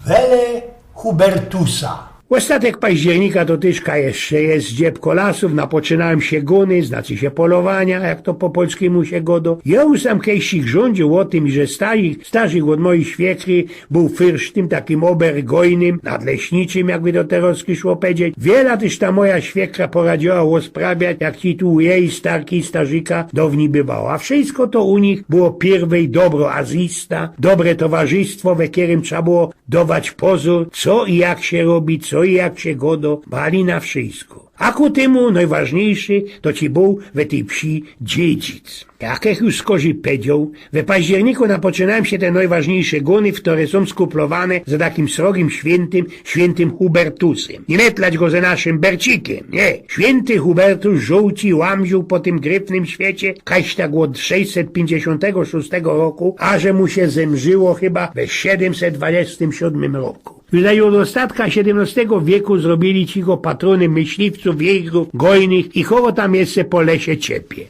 Wele Hubertusa. Ostatek października to tyżka jeszcze jest zdziebko lasów, napoczynałem się gony, znaczy się polowania, jak to po polskiemu się godo. Ja już sam kiedyś rządził o tym, że Starzyk od mojej świekry był fyrsztym, takim obergojnym, nadleśniczym, jakby do teraz szło powiedzieć. Wiele też ta moja świekra poradziła sprawiać, jak ci tu jej starki Starzyka dawni bywało. A wszystko to u nich było pierwej dobro azista, dobre towarzystwo, we którym trzeba było dawać pozór, co i jak się robi, co i jak się godo, bali na wszystko. A ku temu najważniejszy to ci był we tej wsi dziedzic. Jak już skorzy powiedział, we październiku napoczynałem się te najważniejsze gony, które są skuplowane za takim srogim świętym Hubertusem. Nie metlać go za naszym Bercikiem, nie. Święty Hubertus żółci łamził po tym gryfnym świecie, kaś tak od 656 roku, a że mu się zemrzyło chyba we 727 roku. Już od ostatka XVII wieku zrobili ci go patrony myśliwców, jegrów, gojnych i kogo tam jeszcze po lesie ciepie.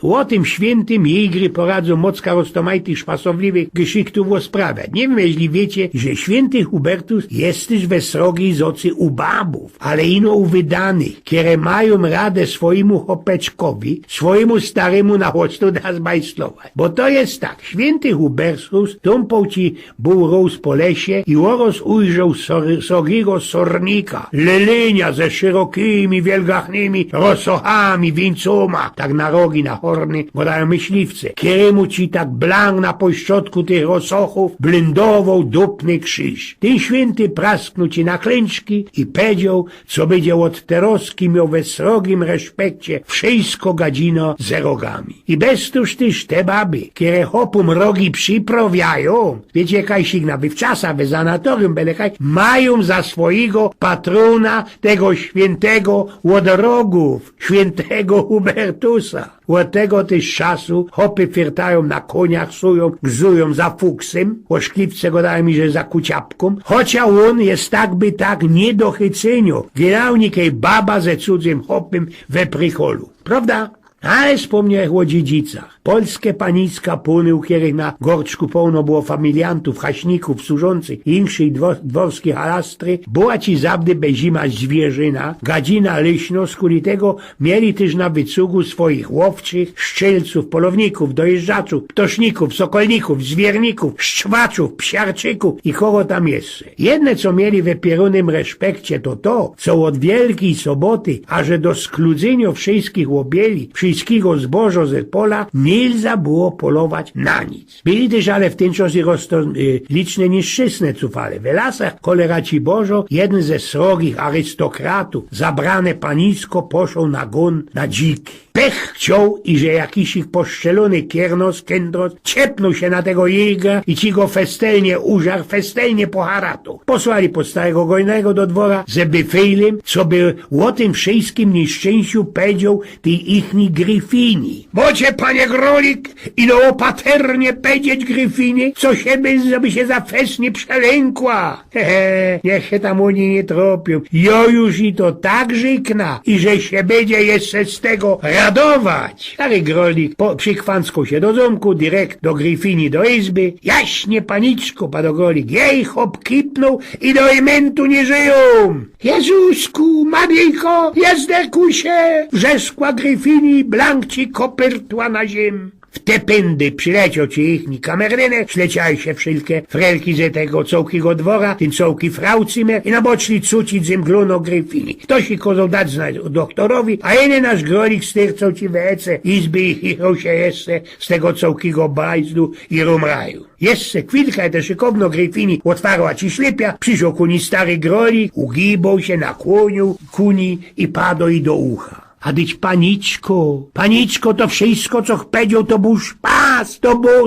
O tym świętym jegry poradzą mocka roztomajtych szpasowliwych geszyktów osprawiać. Nie wiem, jeśli wiecie, że święty Hubertus jest też we srogiej zocy u babów, ale ino u wydanych, które mają radę swojemu chopeczkowi, swojemu staremu na chodźcu da zbajslować. Bo to jest tak, święty Hubertus tąpał ci był roz po lesie i oros ujrzał srogiego sornika, lelenia ze szerokimi, wielgachnymi rosochami, wieńcoma, tak na rogi, na horny, bo dają myśliwce, któremu ci tak blank na pośrodku tych rosochów blendował dupny krzyż. Ten święty prasknął ci na klęczki i powiedział, co będzie od teroski miał we srogim respekcie wszystko gadzino ze rogami. I bez tuż też te baby, które hopum rogi przyprawiają, wiecie, kajsik na wywczasa, we sanatorium belekaj, mają za swojego patrona tego świętego od rogów, świętego Hubertusa. Od tego też czasu hopy firtają na koniach, sują, gzują za fuksem, oszkliwce go dają mi, że za kuciapką, chociaż on jest tak by tak nie do chycenia, grał nikiej baba ze cudzym hopem we prikolu. Prawda? Ale wspomniał o dziedzicach. Polskie paniska puny, u których na gorczku pełno było familiantów, haśników, służących i inszych dworskich halastry, była ci zawdy bezima zwierzyna, gadzina leśno, skuli tego mieli też na wycugu swoich łowczych, szczelców, polowników, dojeżdżaczów, ptoszników, sokolników, zwierników, szczwaczów, psiarczyków i kogo tam jeszcze. Jedne, co mieli we pierunym respekcie, to, co od Wielkiej Soboty, a że do skludzenia wszystkich łobieli, wszystkiego zboża ze pola, nie było polować na nic. Byli też ale w ten czas i liczne nieszczęsne cufale. W lasach cholera ci Bożo, jeden ze srogich arystokratów, zabrane panisko, poszł na gon na dziki. Pech chciał i że jakiś ich poszczelony kiernos, kędros, ciepnął się na tego jegra i ci go festelnie użarł, festelnie po haratu. Posłali po starego gojnego do dwora, żeby fejlem, co by o tym wszystkim nieszczęściu powiedział tej ichni gryfini. Bocie, panie Grolik, i no opaternie powiedzieć gryfinie, co się żeby się za fest nie przelękła. Niech się tam oni nie tropią. Jo już i to tak żykna, i że się będzie jeszcze z tego radować. Stary Grolik przykwanskał się do domku, direkt do gryfini do izby. Jaśnie paniczko, pado Grolik, jej hop kipnął i do ementu nie żyją. Jezusku, Maryjko, jezdeku się, wrzeskła gryfini, blank ci kopertła na ziem. W te pędy przyleciał ci ichni kamerdynek, śleciały się wszelkie frelki ze tego cołkiego dwora, ten cołki fraucymer i naboczli cucić zemglono gryfini. Ktoś ich kozał dać znać doktorowi, a jeden nasz Grolik styrcał ci w ece izby i chichał się jeszcze z tego cołkiego bajzdu i rumraju. Jeszcze chwilkę te szykowno gryfini otwarła ci ślepia, przyszło kuni stary Grolik, ugibał się, nakłonił kuni i padł i do ucha. A dyć paniczko, to wszystko, co powiedział, to był szpas,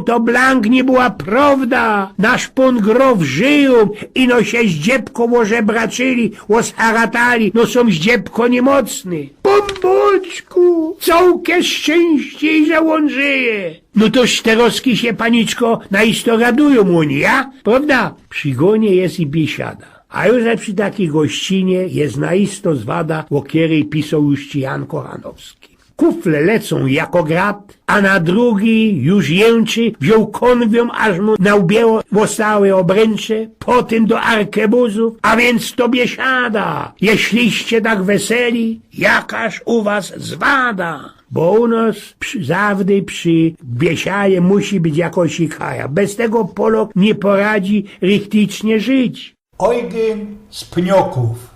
to blank nie była prawda. Nasz pan grof żyją, ino się zdziebko ożebraczyli, osharatali, no są zdziebko niemocny. Pomboczku, całkie szczęście, że on żyje. No to steroski się, paniczko, na isto radują oni, ja? Prawda? Przy gonie jest i biesiada. A już przy takiej gościnie jest naisto zwada, o której pisał już ci Jan Kochanowski. kufle lecą jako grad, a na drugi już jęczy, wziął konwią, aż mu na łbie zostały obręcze, potem do arkebuzów, a więc to biesiada. Jeśliście tak weseli, jakaż u was zwada? Bo u nas zawdy przy biesiaje musi być jakoś ikaja. Bez tego Polok nie poradzi rychtycznie żyć. Eugen z Pnioków.